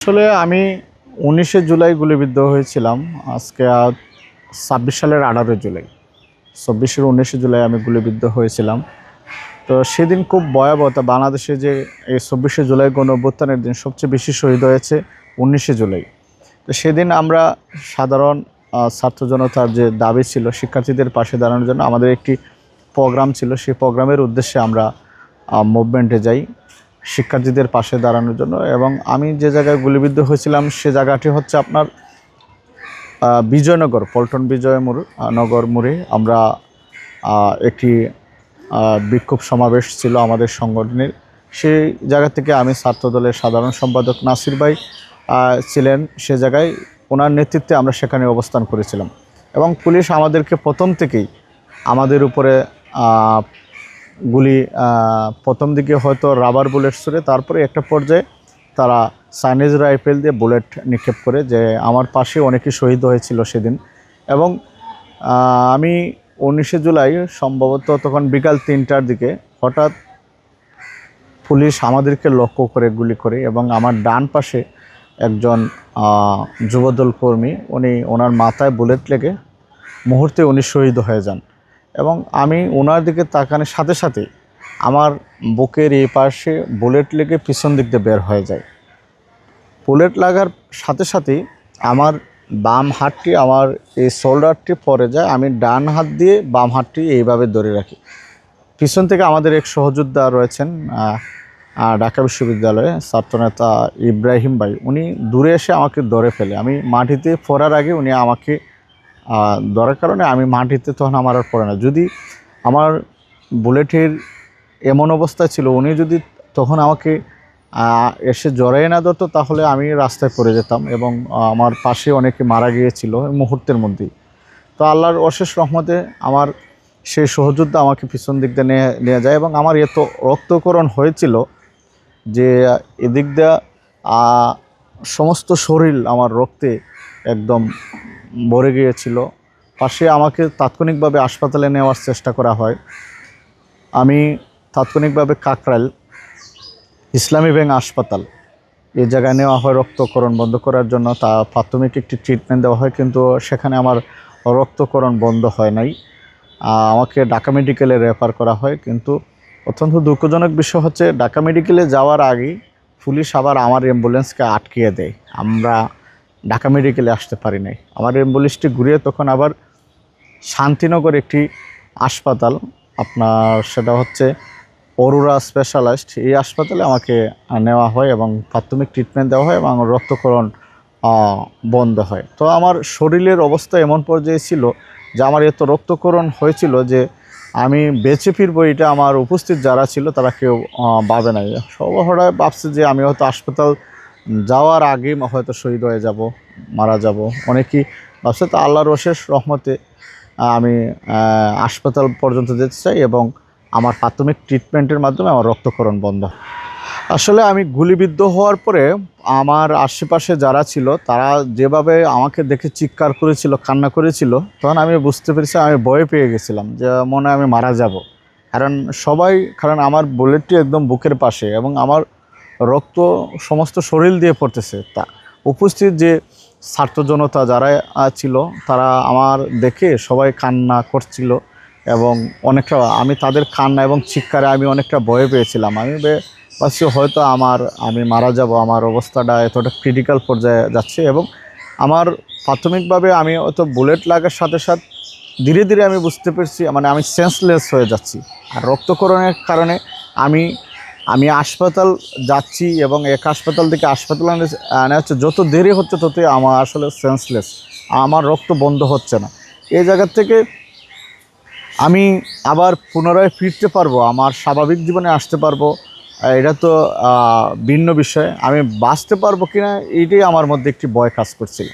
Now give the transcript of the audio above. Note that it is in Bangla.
আসলে আমি ১৯শে জুলাই গুলিবিদ্ধ হয়েছিলাম। আজকে ২৬ সালের ১৮ জুলাই। ২৪-এর ১৯শে জুলাই আমি গুলিবিদ্ধ হয়েছিলাম। তো সেদিন খুব ভয়াবহতা। বাংলাদেশে যে এই ২৪শে জুলাই গণঅভ্যুত্থানের দিন সবচেয়ে বেশি শহীদ হয়েছে ১৯শে জুলাই। তো সেদিন আমরা সাধারণ ছাত্র জনতার যে দাবি ছিল শিক্ষার্থীদের পাশে দাঁড়ানোর জন্য আমাদের একটি প্রোগ্রাম ছিল। সেই প্রোগ্রামের উদ্দেশ্যে আমরা মুভমেন্টে যাই শিক্ষার্থীদের পাশে দাঁড়ানোর জন্য। এবং আমি যে জায়গায় গুলিবিদ্ধ হয়েছিলাম সে জায়গাটি হচ্ছে আপনার বিজয়নগর, পল্টন নগর মোড়ে আমরা একটি বিক্ষোভ সমাবেশ ছিল আমাদের সংগঠনের। সেই জায়গা থেকে আমি ছাত্রদলের সাধারণ সম্পাদক নাসির ভাই ছিলেন সে জায়গায়, ওনার নেতৃত্বে আমরা সেখানে অবস্থান করেছিলাম। এবং পুলিশ আমাদেরকে প্রথম থেকেই আমাদের উপরে গুলি প্রথম দিকে হয়তো রাবার বুলেট ছুড়ে, তারপরে একটা পর্যায়ে তারা চাইনিজ রাইফেল দিয়ে বুলেট নিক্ষেপ করে, যে আমার পাশে অনেকেই শহীদ হয়েছিল সেদিন। এবং আমি ১৯শে জুলাই সম্ভবত তখন বিকাল ৩টার দিকে হঠাৎ পুলিশ আমাদেরকে লক্ষ্য করে গুলি করে, এবং আমার ডান পাশে একজন যুবদল কর্মী, ওনার মাথায় বুলেট লেগে মুহূর্তে উনি শহীদ হয়ে যান। এবং আমি ওনার দিকে তাকানোর সাথে সাথে আমার বুকের এই পাশে বুলেট লেগে পিছন দিক দিয়ে বের হয়ে যায়। বুলেট লাগার সাথে সাথেই আমার বাম হাতটি, আমার এই শোল্ডারটি পড়ে যায়। আমি ডান হাত দিয়ে বাম হাতটি এইভাবে ধরে রাখি। পিছন থেকে আমাদের এক সহযোদ্ধা রয়েছেন ঢাকা বিশ্ববিদ্যালয়ে ছাত্রনেতা ইব্রাহিম ভাই, উনি দূরে এসে আমাকে ধরে ফেলে। আমি মাটিতে পড়ার আগে উনি আমাকে ধরার কারণে আমি মাটিতে তখন আমার আর পড়ে না। যদি আমার বুলেটের এমন অবস্থা ছিল, উনি যদি তখন আমাকে এসে জড়াই না ধরতো তাহলে আমি রাস্তায় পড়ে যেতাম, এবং আমার পাশে অনেকে মারা গিয়েছিল মুহূর্তের মধ্যেই। তো আল্লাহর অশেষ রহমতে আমার সেই সহযোদ্ধা আমাকে পিছন দিক দিয়ে নিয়ে যায়, এবং আমার এত রক্তক্ষরণ হয়েছিল যে এদিক দিয়ে সমস্ত শরীর আমার রক্তে একদম ভরে গিয়েছিল। পাশে আমাকে তাৎক্ষণিকভাবে হাসপাতালে নেওয়ার চেষ্টা করা হয়। আমি তাৎক্ষণিকভাবে কাকরাইল ইসলামী ব্যাংক হাসপাতাল এই জায়গায় নেওয়া হয় রক্তক্ষরণ বন্ধ করার জন্য। তা প্রাথমিক একটি ট্রিটমেন্ট দেওয়া হয়, কিন্তু সেখানে আমার রক্তক্ষরণ বন্ধ হয় নাই। আমাকে ঢাকা মেডিকেলে রেফার করা হয়। কিন্তু অত্যন্ত দুঃখজনক বিষয় হচ্ছে ঢাকা মেডিকেলে যাওয়ার আগেই পুলিশ আবার আমার অ্যাম্বুলেন্সকে আটকিয়ে দেয়। আমরা ঢাকা মেডিকেলে আসতে পারি নাই। আমার অ্যাম্বুলেন্সটি ঘুরিয়ে তখন আবার শান্তিনগর একটি হাসপাতাল, আপনার সেটা হচ্ছে অরোরা স্পেশালাইজড, এই হাসপাতালে আমাকে নেওয়া হয় এবং প্রাথমিক ট্রিটমেন্ট দেওয়া হয় এবং রক্তক্ষরণ বন্ধ হয়। তো আমার শরীরের অবস্থা এমন পর্যায়ে ছিল যে আমার এত রক্তক্ষরণ হয়েছিল যে আমি বেঁচে ফিরবো এটা আমার উপস্থিত যারা ছিল তারা কেউ ভাবে নাই। সবাই ভাবছে যে আমি হয়তো হাসপাতাল যাওয়ার আগে হয়তো শহীদ হয়ে যাব, মারা যাব, অনেকেই ভাবছে। তো আল্লাহর অশেষ রহমতে আমি হাসপাতাল পর্যন্ত যেতে চাই এবং আমার প্রাথমিক ট্রিটমেন্টের মাধ্যমে আমার রক্তক্ষরণ বন্ধ। আসলে আমি গুলিবিদ্ধ হওয়ার পরে আমার আশেপাশে যারা ছিল তারা যেভাবে আমাকে দেখে চিৎকার করেছিল, কান্না করেছিল, তখন আমি বুঝতে পেরেছি আমি ভয় পেয়ে গেছিলাম যে মনে হয় আমি মারা যাব। কারণ আমার বুলেটটি একদম বুকের পাশে এবং আমার রক্ত সমস্ত শরীর দিয়ে পড়তেছে। তা উপস্থিত যে ছাত্র জনতা যারা ছিল তারা আমার দেখে সবাই কান্না করছিল, এবং অনেকটা আমি তাদের কান্না এবং চিৎকারে আমি অনেকটা ভয় পেয়েছিলাম। আমি ভাবছি হয়তো আমি মারা যাব, আমার অবস্থাটা এতটা ক্রিটিক্যাল পর্যায়ে যাচ্ছে। এবং আমার প্রাথমিকভাবে আমি হয়তো বুলেট লাগার সাথে সাথে ধীরে ধীরে আমি বুঝতে পেরেছি আমি সেন্সলেস হয়ে যাচ্ছি। আর রক্তক্ষরণের কারণে আমি হাসপাতাল যাচ্ছি এবং এক হাসপাতাল থেকে হাসপাতালে আনা হচ্ছে, যত দেরি হচ্ছে ততই আমার আসলে সেন্সলেস, আমার রক্ত বন্ধ হচ্ছে না। এই জায়গা থেকে আমি আবার পুনরায় ফিরতে পারবো, আমার স্বাভাবিক জীবনে আসতে পারবো, এটা তো ভিন্ন বিষয়। আমি বাঁচতে পারবো কিনা এইটাই আমার মধ্যে একটি ভয় কাজ করছিল।